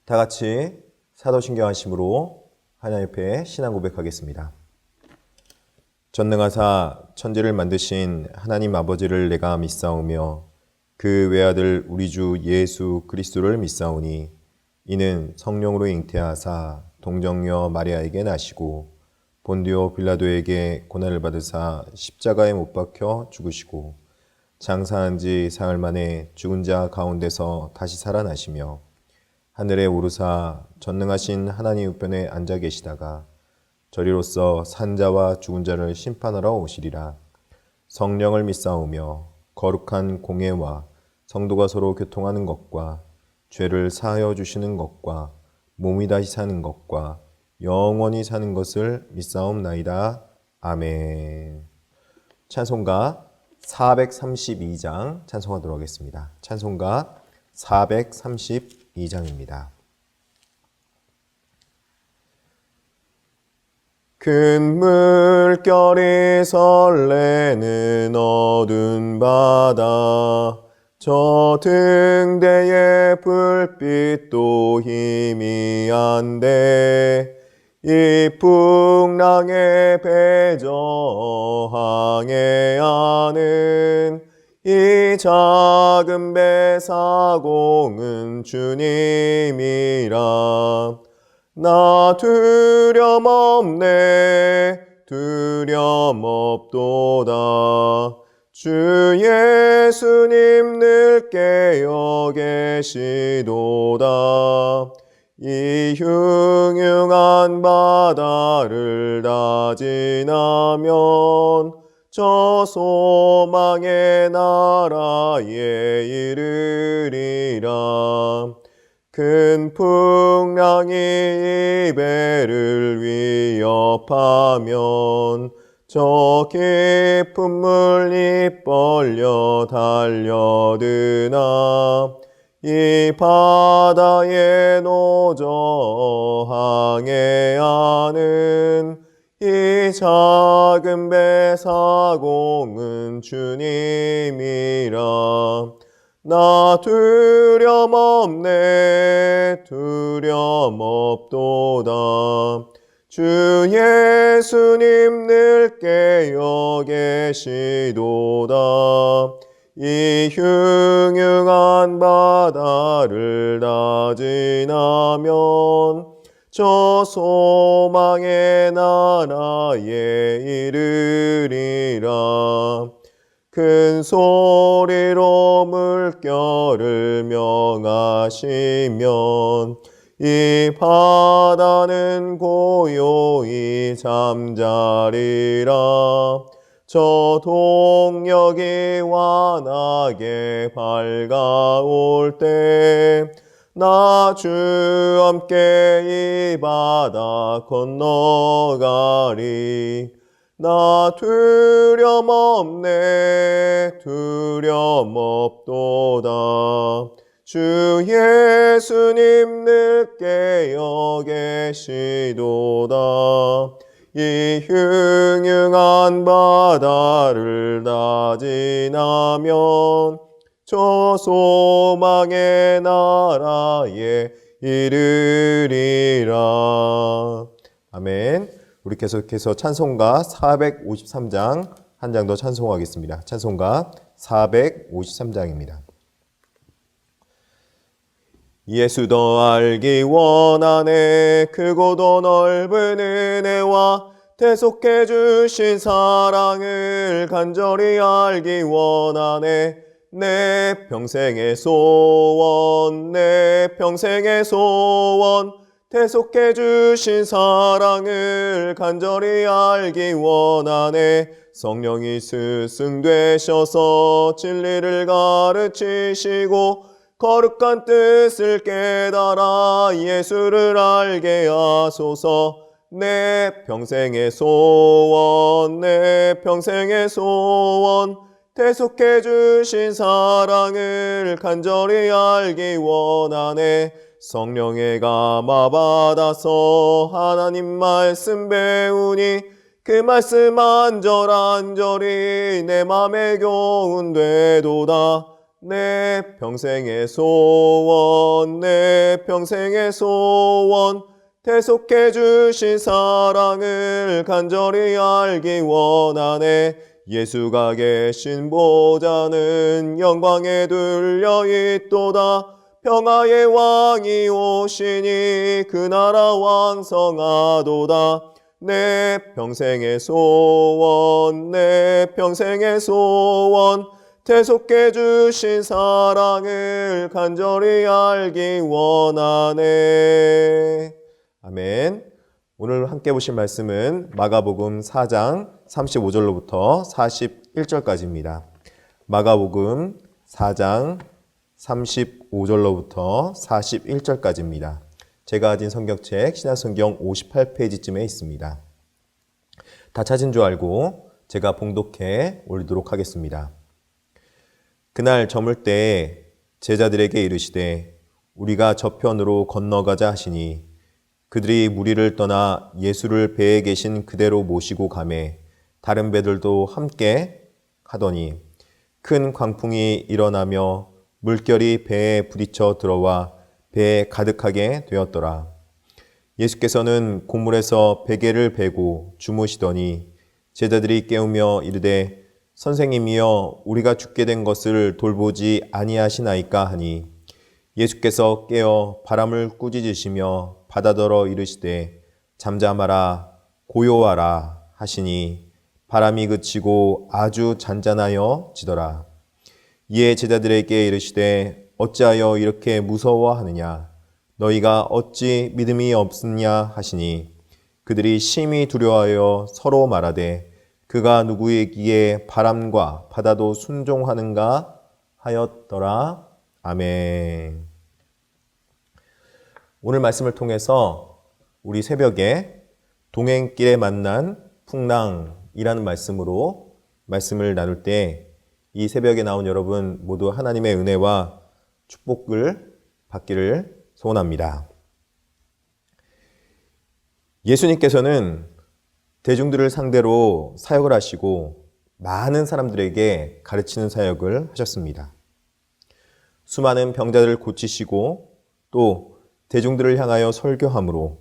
다 같이 사도신경 하심으로 하나님 앞에 신앙 고백하겠습니다. 전능하사 천지를 만드신 하나님 아버지를 내가 믿사오며 그 외아들 우리 주 예수 그리스도를 믿사오니 이는 성령으로 잉태하사 동정녀 마리아에게 나시고 본디오 빌라도에게 고난을 받으사 십자가에 못 박혀 죽으시고 장사한 지 사흘 만에 죽은 자 가운데서 다시 살아나시며 하늘에 오르사 전능하신 하나님 우편에 앉아 계시다가 저리로서 산자와 죽은 자를 심판하러 오시리라. 성령을 믿사오며 거룩한 공예와 성도가 서로 교통하는 것과 죄를 사하여 주시는 것과 몸이 다시 사는 것과 영원히 사는 것을 믿사옵나이다. 아멘. 찬송가 432장 찬송하도록 하겠습니다. 찬송가 432장입니다. 큰 물결이 설레는 어두운 바다 저 등대의 불빛도 희미한데 이 풍랑에 배저 항해하는 이 작은 배 사공은 주님이라. 나 두려움 없네 두려움 없도다. 주 예수님 늘 깨어 계시도다. 이 흉흉한 바다를 다 지나면 저 소망의 나라에 이르리라. 큰 풍랑이 이 배를 위협하면 저 깊은 물이 벌려 달려드나 이 바다에 노저 항해하는 이 작은 배 사공은 주님이라. 나 두려움 없네 두려움 없도다. 주 예수님 늘 깨어 계시도다. 이 흉흉한 바다를 다 지나면 저 소망의 나라에 이르리라. 큰 소리로 물결을 명하시면 이 바다는 고요히 잠자리라. 저 동력이 환하게 밝아올 때 나 주 함께 이 바다 건너가리. 나 두려움 없네 두려움 없도다. 주 예수님 늘 깨어 계시도다. 이 흉흉한 바다를 다 지나면 저 소망의 나라에 이르리라. 아멘. 우리 계속해서 찬송가 453장 한 장 더 찬송하겠습니다. 찬송가 453장입니다. 예수 더 알기 원하네 크고도 넓은 은혜와 대속해 주신 사랑을 간절히 알기 원하네. 내 평생의 소원 내 평생의 소원 대속해 주신 사랑을 간절히 알기 원하네. 성령이 스승되셔서 진리를 가르치시고 거룩한 뜻을 깨달아 예수를 알게 하소서. 내 평생의 소원 내 평생의 소원 대속해 주신 사랑을 간절히 알기 원하네. 성령의 감화 받아서 하나님 말씀 배우니 그 말씀 안절안절이 내 맘에 교훈되도다. 내 평생의 소원, 내 평생의 소원, 대속해 주신 사랑을 간절히 알기 원하네. 예수가 계신 보좌는 영광에 둘려 있도다. 평화의 왕이 오시니 그 나라 왕성하도다. 내 평생의 소원, 내 평생의 소원, 대속해 주신 사랑을 간절히 알기 원하네. 아멘. 오늘 함께 보실 말씀은 마가복음 4장 35절로부터 41절까지입니다. 마가복음 4장 35절로부터 41절까지입니다. 제가 가진 성경책 신약성경 58페이지쯤에 있습니다. 다 찾은 줄 알고 제가 봉독해 올리도록 하겠습니다. 그날 저물 때에 제자들에게 이르시되 우리가 저편으로 건너가자 하시니 그들이 무리를 떠나 예수를 배에 계신 그대로 모시고 가매 다른 배들도 함께 하더니 큰 광풍이 일어나며 물결이 배에 부딪혀 들어와 배에 가득하게 되었더라. 예수께서는 고물에서 베개를 베고 주무시더니 제자들이 깨우며 이르되 선생님이여 우리가 죽게 된 것을 돌보지 아니하시나이까 하니 예수께서 깨어 바람을 꾸짖으시며 바다더러 이르시되 잠잠하라 고요하라 하시니 바람이 그치고 아주 잔잔하여 지더라. 이에 제자들에게 이르시되 어찌하여 이렇게 무서워하느냐 너희가 어찌 믿음이 없느냐 하시니 그들이 심히 두려워하여 서로 말하되 그가 누구이기에 바람과 바다도 순종하는가 하였더라. 아멘. 오늘 말씀을 통해서 우리 새벽에 동행길에 만난 풍랑이라는 말씀으로 말씀을 나눌 때 이 새벽에 나온 여러분 모두 하나님의 은혜와 축복을 받기를 소원합니다. 예수님께서는 대중들을 상대로 사역을 하시고 많은 사람들에게 가르치는 사역을 하셨습니다. 수많은 병자들을 고치시고 또 대중들을 향하여 설교함으로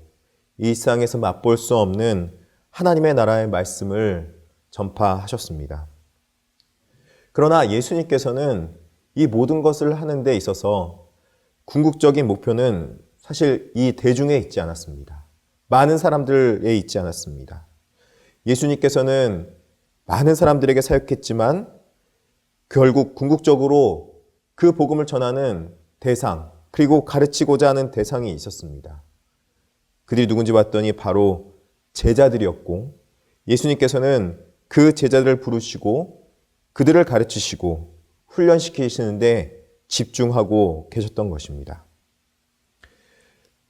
이 세상에서 맛볼 수 없는 하나님의 나라의 말씀을 전파하셨습니다. 그러나 예수님께서는 이 모든 것을 하는 데 있어서 궁극적인 목표는 사실 이 대중에 있지 않았습니다. 많은 사람들에 있지 않았습니다. 예수님께서는 많은 사람들에게 사역했지만 결국 궁극적으로 그 복음을 전하는 대상, 그리고 가르치고자 하는 대상이 있었습니다. 그들이 누군지 봤더니 바로 제자들이었고 예수님께서는 그 제자들을 부르시고 그들을 가르치시고 훈련시키시는데 집중하고 계셨던 것입니다.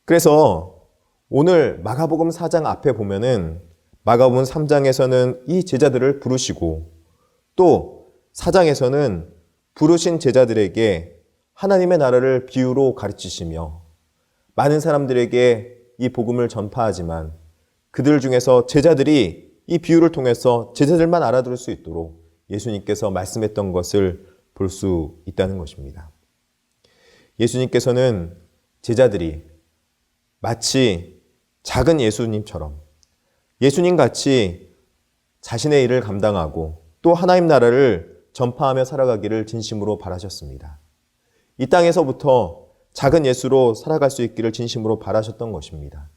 그래서 오늘 마가복음 4장 앞에 보면은 마가복음 3장에서는 이 제자들을 부르시고 또 4장에서는 부르신 제자들에게 하나님의 나라를 비유로 가르치시며 많은 사람들에게 이 복음을 전파하지만 그들 중에서 제자들이 이 비유를 통해서 제자들만 알아들을 수 있도록 예수님께서 말씀했던 것을 볼 수 있다는 것입니다. 예수님께서는 제자들이 마치 작은 예수님처럼 예수님 같이 자신의 일을 감당하고 또 하나님 나라를 전파하며 살아가기를 진심으로 바라셨습니다. 이 땅에서부터 작은 예수로 살아갈 수 있기를 진심으로 바라셨던 것입니다.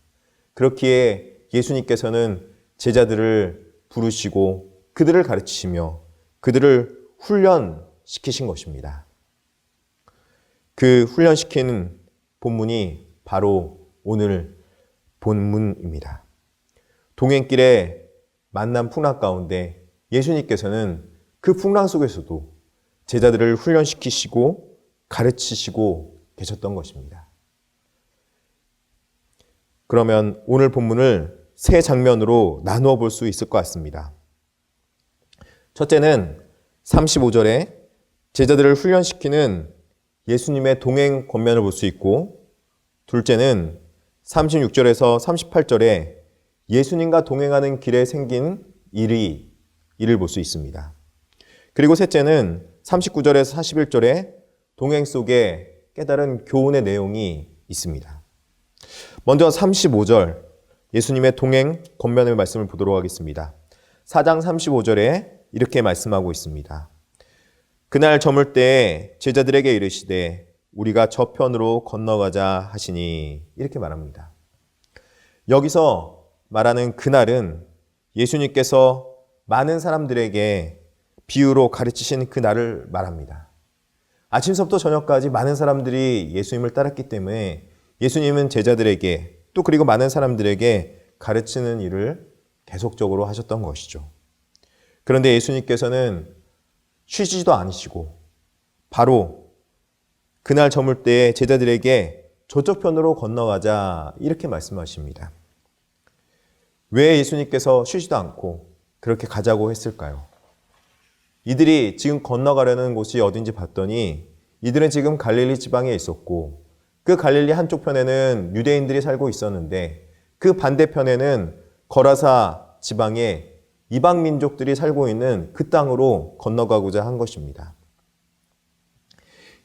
그렇기에 예수님께서는 제자들을 부르시고 그들을 가르치시며 그들을 훈련시키신 것입니다. 그 훈련시키는 본문이 바로 오늘 본문입니다. 동행길에 만난 풍랑 가운데 예수님께서는 그 풍랑 속에서도 제자들을 훈련시키시고 가르치시고 계셨던 것입니다. 그러면 오늘 본문을 세 장면으로 나누어 볼 수 있을 것 같습니다. 첫째는 35절에 제자들을 훈련시키는 예수님의 동행 권면을 볼 수 있고, 둘째는 36절에서 38절에 예수님과 동행하는 길에 생긴 일을 볼 수 있습니다. 그리고 셋째는 39절에서 41절에 동행 속에 깨달은 교훈의 내용이 있습니다. 먼저 35절 예수님의 동행 권면의 말씀을 보도록 하겠습니다. 4장 35절에 이렇게 말씀하고 있습니다. 그날 저물 때에 제자들에게 이르시되 우리가 저편으로 건너가자 하시니, 이렇게 말합니다. 여기서 말하는 그날은 예수님께서 많은 사람들에게 비유로 가르치신 그날을 말합니다. 아침서부터 저녁까지 많은 사람들이 예수님을 따랐기 때문에 예수님은 제자들에게 또 그리고 많은 사람들에게 가르치는 일을 계속적으로 하셨던 것이죠. 그런데 예수님께서는 쉬지도 않으시고 바로 그날 저물 때에 제자들에게 저쪽 편으로 건너가자, 이렇게 말씀하십니다. 왜 예수님께서 쉬지도 않고 그렇게 가자고 했을까요? 이들이 지금 건너가려는 곳이 어딘지 봤더니 이들은 지금 갈릴리 지방에 있었고 그 갈릴리 한쪽 편에는 유대인들이 살고 있었는데 그 반대편에는 거라사 지방에 이방 민족들이 살고 있는 그 땅으로 건너가고자 한 것입니다.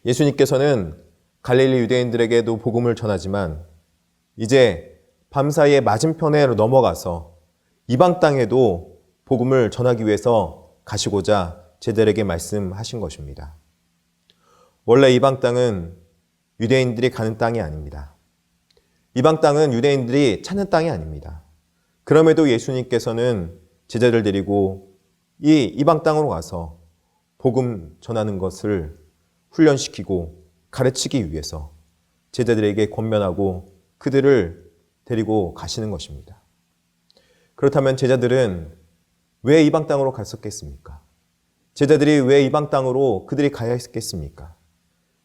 예수님께서는 갈릴리 유대인들에게도 복음을 전하지만 이제 밤사이에 맞은편에 넘어가서 이방 땅에도 복음을 전하기 위해서 가시고자 제자들에게 말씀하신 것입니다. 원래 이방 땅은 유대인들이 가는 땅이 아닙니다. 이방 땅은 유대인들이 찾는 땅이 아닙니다. 그럼에도 예수님께서는 제자들 데리고 이 이방 땅으로 가서 복음 전하는 것을 훈련시키고 가르치기 위해서 제자들에게 권면하고 그들을 데리고 가시는 것입니다. 그렇다면 제자들은 왜 이방 땅으로 갔었겠습니까? 제자들이 왜 이방 땅으로 그들이 가야 했겠습니까?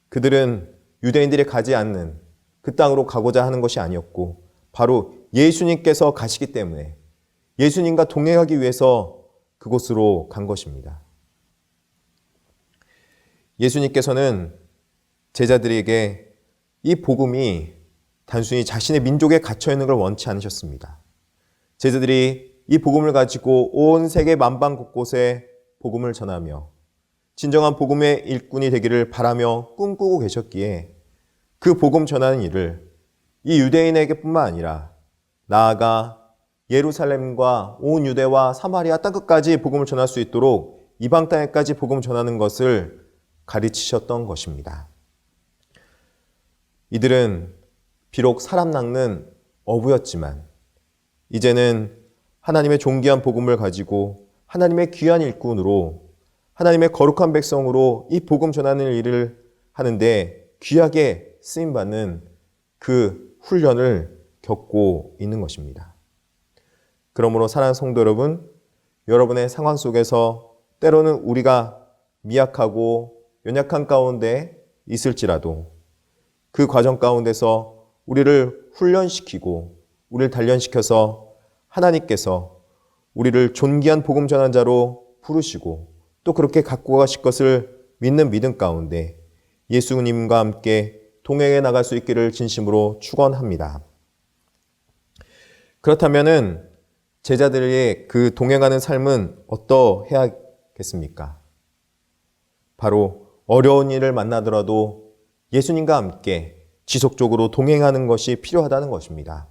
그들은 유대인들이 가지 않는 그 땅으로 가고자 하는 것이 아니었고 바로 예수님께서 가시기 때문에 예수님과 동행하기 위해서 그곳으로 간 것입니다. 예수님께서는 제자들에게 이 복음이 단순히 자신의 민족에 갇혀 있는 걸 원치 않으셨습니다. 제자들이 이 복음을 가지고 온 세계 만방 곳곳에 복음을 전하며 진정한 복음의 일꾼이 되기를 바라며 꿈꾸고 계셨기에 그 복음 전하는 일을 이 유대인에게뿐만 아니라 나아가 예루살렘과 온 유대와 사마리아 땅끝까지 복음을 전할 수 있도록 이방 땅에까지 복음을 전하는 것을 가르치셨던 것입니다. 이들은 비록 사람 낚는 어부였지만 이제는 하나님의 존귀한 복음을 가지고 하나님의 귀한 일꾼으로 하나님의 거룩한 백성으로 이 복음 전하는 일을 하는데 귀하게 쓰임받는 그 훈련을 겪고 있는 것입니다. 그러므로 사랑하는 성도 여러분, 여러분의 상황 속에서 때로는 우리가 미약하고 연약한 가운데 있을지라도 그 과정 가운데서 우리를 훈련시키고 우리를 단련시켜서 하나님께서 우리를 존귀한 복음 전환자로 부르시고 또 그렇게 갖고 가실 것을 믿는 믿음 가운데 예수님과 함께 동행해 나갈 수 있기를 진심으로 축원합니다. 그렇다면은 제자들의 그 동행하는 삶은 어떠해야겠습니까? 바로 어려운 일을 만나더라도 예수님과 함께 지속적으로 동행하는 것이 필요하다는 것입니다.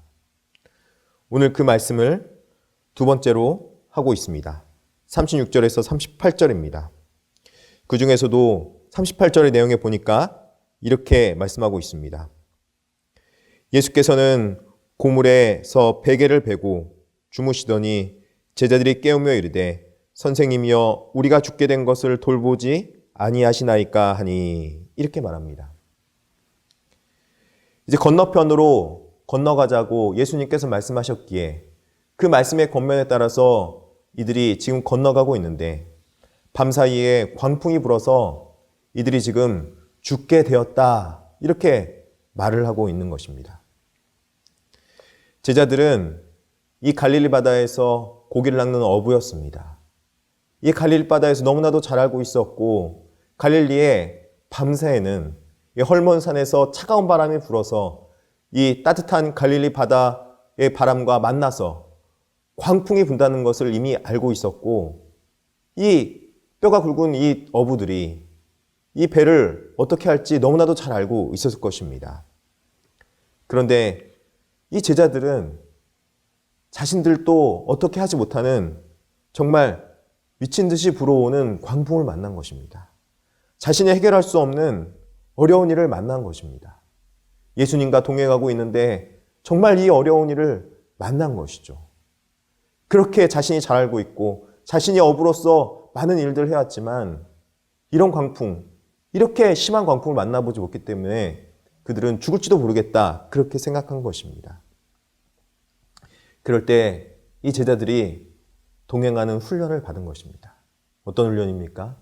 오늘 그 말씀을 두 번째로 하고 있습니다. 36절에서 38절입니다. 그 중에서도 38절의 내용에 보니까 이렇게 말씀하고 있습니다. 예수께서는 고물에서 베개를 베고 주무시더니 제자들이 깨우며 이르되 선생님이여 우리가 죽게 된 것을 돌보지 아니하시나이까 하니, 이렇게 말합니다. 이제 건너편으로 건너가자고 예수님께서 말씀하셨기에 그 말씀의 권면에 따라서 이들이 지금 건너가고 있는데 밤사이에 광풍이 불어서 이들이 지금 죽게 되었다, 이렇게 말을 하고 있는 것입니다. 제자들은 이 갈릴리 바다에서 고기를 낚는 어부였습니다. 이 갈릴리 바다에서 너무나도 잘 알고 있었고 갈릴리의 밤새에는 이 헐몬산에서 차가운 바람이 불어서 이 따뜻한 갈릴리 바다의 바람과 만나서 광풍이 분다는 것을 이미 알고 있었고 이 뼈가 굵은 이 어부들이 이 배를 어떻게 할지 너무나도 잘 알고 있었을 것입니다. 그런데 이 제자들은 자신들도 어떻게 하지 못하는 정말 미친 듯이 불어오는 광풍을 만난 것입니다. 자신이 해결할 수 없는 어려운 일을 만난 것입니다. 예수님과 동행하고 있는데 정말 이 어려운 일을 만난 것이죠. 그렇게 자신이 잘 알고 있고 자신이 어부로서 많은 일들을 해왔지만 이런 광풍, 이렇게 심한 광풍을 만나보지 못했기 때문에 그들은 죽을지도 모르겠다 그렇게 생각한 것입니다. 그럴 때 이 제자들이 동행하는 훈련을 받은 것입니다. 어떤 훈련입니까?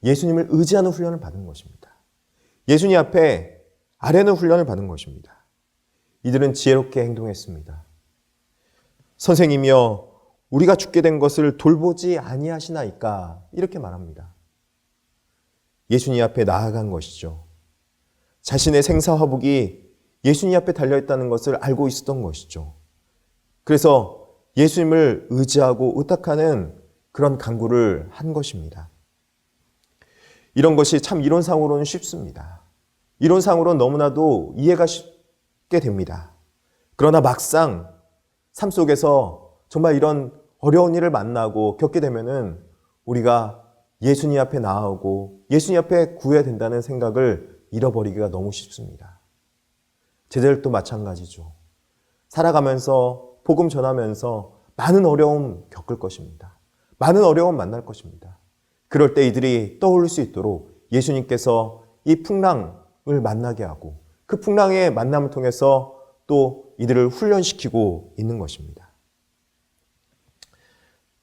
예수님을 의지하는 훈련을 받은 것입니다. 예수님 앞에 아뢰는 훈련을 받은 것입니다. 이들은 지혜롭게 행동했습니다. 선생님이여, 우리가 죽게 된 것을 돌보지 아니하시나이까? 이렇게 말합니다. 예수님 앞에 나아간 것이죠. 자신의 생사화복이 예수님 앞에 달려있다는 것을 알고 있었던 것이죠. 그래서 예수님을 의지하고 의탁하는 그런 간구를 한 것입니다. 이런 것이 참 이론상으로는 쉽습니다. 이론상으로는 너무나도 이해가 쉽게 됩니다. 그러나 막상 삶 속에서 정말 이런 어려운 일을 만나고 겪게 되면은 우리가 예수님 앞에 나아오고 예수님 앞에 구해야 된다는 생각을 잃어버리기가 너무 쉽습니다. 제자들도 마찬가지죠. 살아가면서 복음 전하면서 많은 어려움 겪을 것입니다. 많은 어려움 만날 것입니다. 그럴 때 이들이 떠올릴 수 있도록 예수님께서 이 풍랑을 만나게 하고 그 풍랑의 만남을 통해서 또 이들을 훈련시키고 있는 것입니다.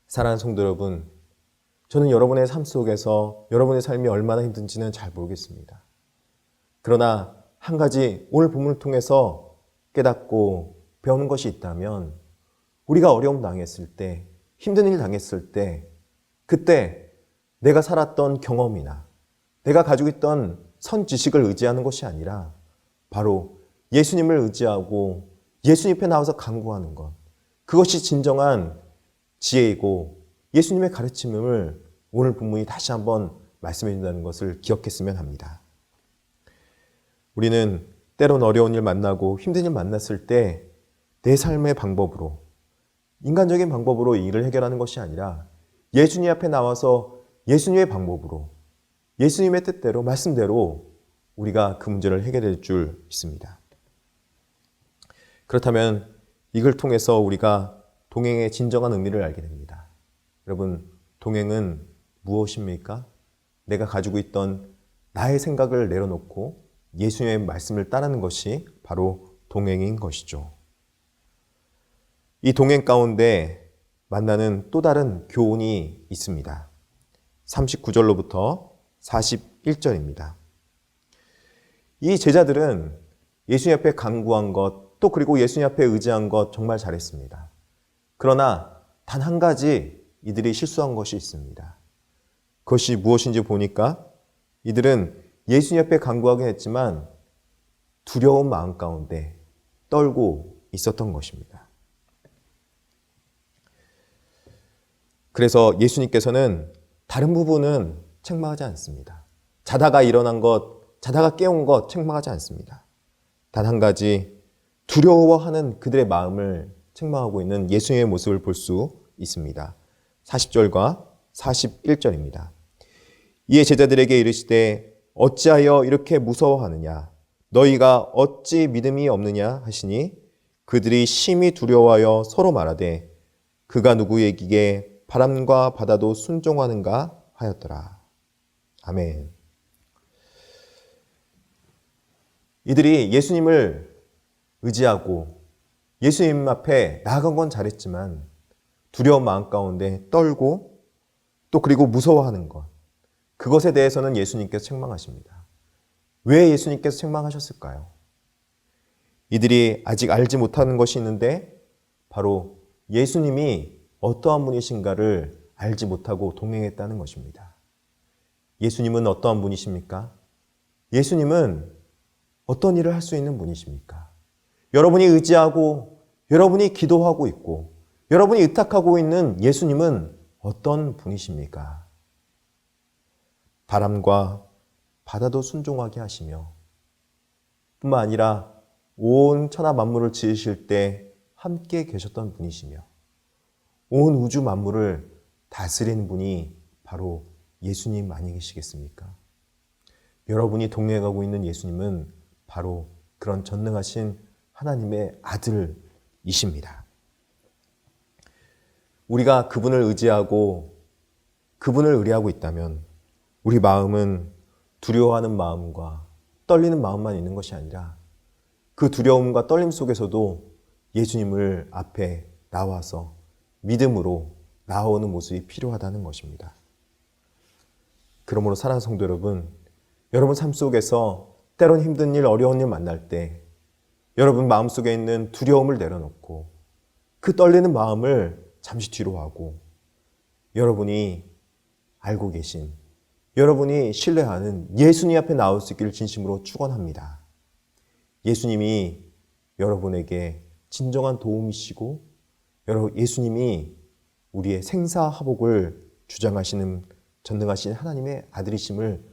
사랑하는 성도 여러분, 저는 여러분의 삶 속에서 여러분의 삶이 얼마나 힘든지는 잘 모르겠습니다. 그러나 한 가지 오늘 본문을 통해서 깨닫고 배우는 것이 있다면 우리가 어려움 당했을 때, 힘든 일 당했을 때 그때 내가 살았던 경험이나 내가 가지고 있던 선지식을 의지하는 것이 아니라 바로 예수님을 의지하고 예수님 앞에 나와서 간구하는 것, 그것이 진정한 지혜이고 예수님의 가르침을 오늘 본문이 다시 한번 말씀해 준다는 것을 기억했으면 합니다. 우리는 때론 어려운 일 만나고 힘든 일 만났을 때 내 삶의 방법으로, 인간적인 방법으로 이 일을 해결하는 것이 아니라 예수님 앞에 나와서 예수님의 방법으로, 예수님의 뜻대로, 말씀대로 우리가 그 문제를 해결할 줄 믿습니다. 그렇다면 이걸 통해서 우리가 동행의 진정한 의미를 알게 됩니다. 여러분, 동행은 무엇입니까? 내가 가지고 있던 나의 생각을 내려놓고 예수님의 말씀을 따르는 것이 바로 동행인 것이죠. 이 동행 가운데 만나는 또 다른 교훈이 있습니다. 39절로부터 41절입니다. 이 제자들은 예수님 앞에 간구한 것, 또 그리고 예수님 앞에 의지한 것 정말 잘했습니다. 그러나 단 한 가지 이들이 실수한 것이 있습니다. 그것이 무엇인지 보니까 이들은 예수님 앞에 간구하긴 했지만 두려운 마음 가운데 떨고 있었던 것입니다. 그래서 예수님께서는 다른 부분은 책망하지 않습니다. 자다가 일어난 것, 자다가 깨운 것 책망하지 않습니다. 단 한 가지 두려워하는 그들의 마음을 책망하고 있는 예수님의 모습을 볼 수 있습니다. 40절과 41절입니다. 이에 제자들에게 이르시되 어찌하여 이렇게 무서워하느냐? 너희가 어찌 믿음이 없느냐 하시니 그들이 심히 두려워하여 서로 말하되 그가 누구에게 바람과 바다도 순종하는가 하였더라. 아멘. 이들이 예수님을 의지하고 예수님 앞에 나아간 건 잘했지만 두려운 마음 가운데 떨고 또 그리고 무서워하는 것, 그것에 대해서는 예수님께서 책망하십니다. 왜 예수님께서 책망하셨을까요? 이들이 아직 알지 못하는 것이 있는데 바로 예수님이 어떠한 분이신가를 알지 못하고 동행했다는 것입니다. 예수님은 어떠한 분이십니까? 예수님은 어떤 일을 할 수 있는 분이십니까? 여러분이 의지하고 여러분이 기도하고 있고 여러분이 의탁하고 있는 예수님은 어떤 분이십니까? 바람과 바다도 순종하게 하시며 뿐만 아니라 온 천하 만물을 지으실 때 함께 계셨던 분이시며 온 우주 만물을 다스리는 분이 바로 예수님 아니시겠습니까? 여러분이 동행하고 있는 예수님은 바로 그런 전능하신 하나님의 아들이십니다. 우리가 그분을 의지하고 그분을 의뢰하고 있다면 우리 마음은 두려워하는 마음과 떨리는 마음만 있는 것이 아니라 그 두려움과 떨림 속에서도 예수님을 앞에 나와서 믿음으로 나아오는 모습이 필요하다는 것입니다. 그러므로 사랑하는 성도 여러분, 여러분 삶 속에서 때론 힘든 일, 어려운 일 만날 때 여러분 마음속에 있는 두려움을 내려놓고 그 떨리는 마음을 잠시 뒤로 하고 여러분이 알고 계신, 여러분이 신뢰하는 예수님 앞에 나올 수 있기를 진심으로 축원합니다. 예수님이 여러분에게 진정한 도움이시고 예수님이 우리의 생사화복을 주장하시는 전능하신 하나님의 아들이심을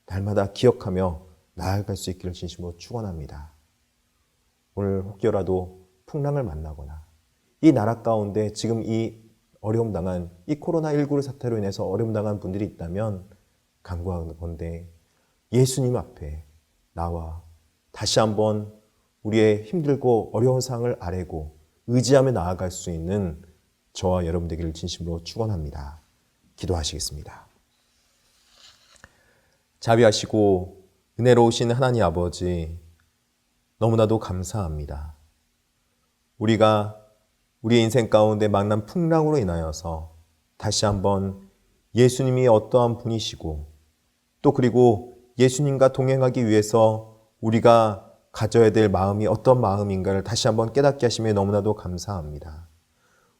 날마다 기억하며 나아갈 수 있기를 진심으로 축원합니다. 오늘 혹여라도 풍랑을 만나거나 이 나라 가운데 지금 이 어려움 당한 이 코로나19 사태로 인해서 어려움 당한 분들이 있다면 간구하건대 예수님 앞에 나와 다시 한번 우리의 힘들고 어려운 상황을 아뢰고 의지하며 나아갈 수 있는 저와 여러분 되기를 진심으로 축원합니다. 기도하시겠습니다. 자비하시고 은혜로우신 하나님 아버지, 너무나도 감사합니다. 우리가 우리 인생 가운데 만난 풍랑으로 인하여서 다시 한번 예수님이 어떠한 분이시고 또 그리고 예수님과 동행하기 위해서 우리가 가져야 될 마음이 어떤 마음인가를 다시 한번 깨닫게 하심에 너무나도 감사합니다.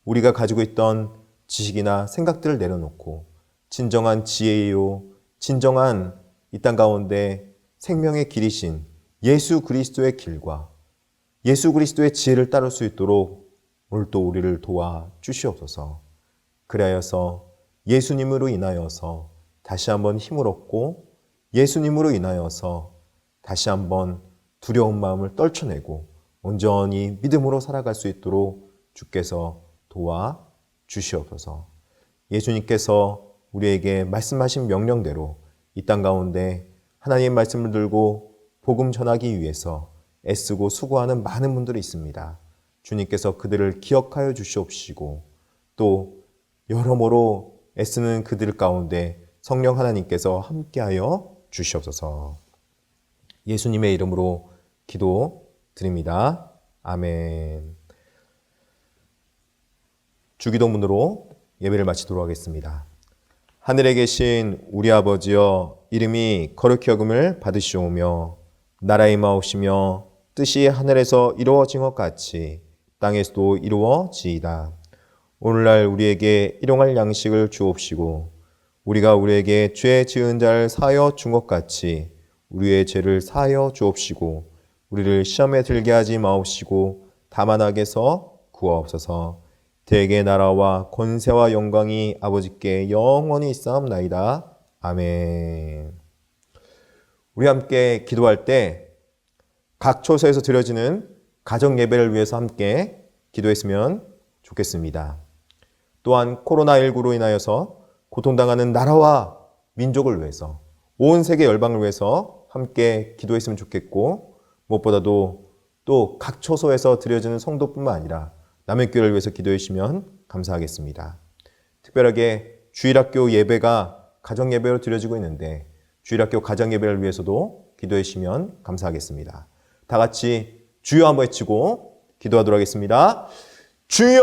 우리가 가지고 있던 지식이나 생각들을 내려놓고 진정한 지혜요, 진정한 이 땅 가운데 생명의 길이신 예수 그리스도의 길과 예수 그리스도의 지혜를 따를 수 있도록 오늘 또 우리를 도와 주시옵소서. 그리하여서 예수님으로 인하여서 다시 한번 힘을 얻고 예수님으로 인하여서 다시 한번 두려운 마음을 떨쳐내고 온전히 믿음으로 살아갈 수 있도록 주께서 도와 주시옵소서. 예수님께서 우리에게 말씀하신 명령대로 이 땅 가운데 하나님의 말씀을 들고 복음 전하기 위해서 애쓰고 수고하는 많은 분들이 있습니다. 주님께서 그들을 기억하여 주시옵시고 또 여러모로 애쓰는 그들 가운데 성령 하나님께서 함께하여 주시옵소서. 예수님의 이름으로 기도드립니다. 아멘. 주기도문으로 예배를 마치도록 하겠습니다. 하늘에 계신 우리 아버지여, 이름이 거룩히 여김을 받으시오며 나라의 임하옵시며 뜻이 하늘에서 이루어진 것 같이 땅에서도 이루어지이다. 오늘날 우리에게 일용할 양식을 주옵시고 우리가 우리에게 죄 지은 자를 사하여 준 것 같이 우리의 죄를 사하여 주옵시고 우리를 시험에 들게 하지 마옵시고 다만 악에서 구하옵소서. 대개 나라와 권세와 영광이 아버지께 영원히 있사옵나이다. 아멘. 우리 함께 기도할 때 각 처소에서 드려지는 가정 예배를 위해서 함께 기도했으면 좋겠습니다. 또한 코로나19로 인하여서 고통당하는 나라와 민족을 위해서 온 세계 열방을 위해서 함께 기도했으면 좋겠고 무엇보다도 또 각 처소에서 드려지는 성도뿐만 아니라 남의 교회를 위해서 기도해 주시면 감사하겠습니다. 특별하게 주일학교 예배가 가정 예배로 드려지고 있는데 주일학교 가정 예배를 위해서도 기도해 주시면 감사하겠습니다. 다 같이 주여 한번 외치고 기도하도록 하겠습니다. 주여!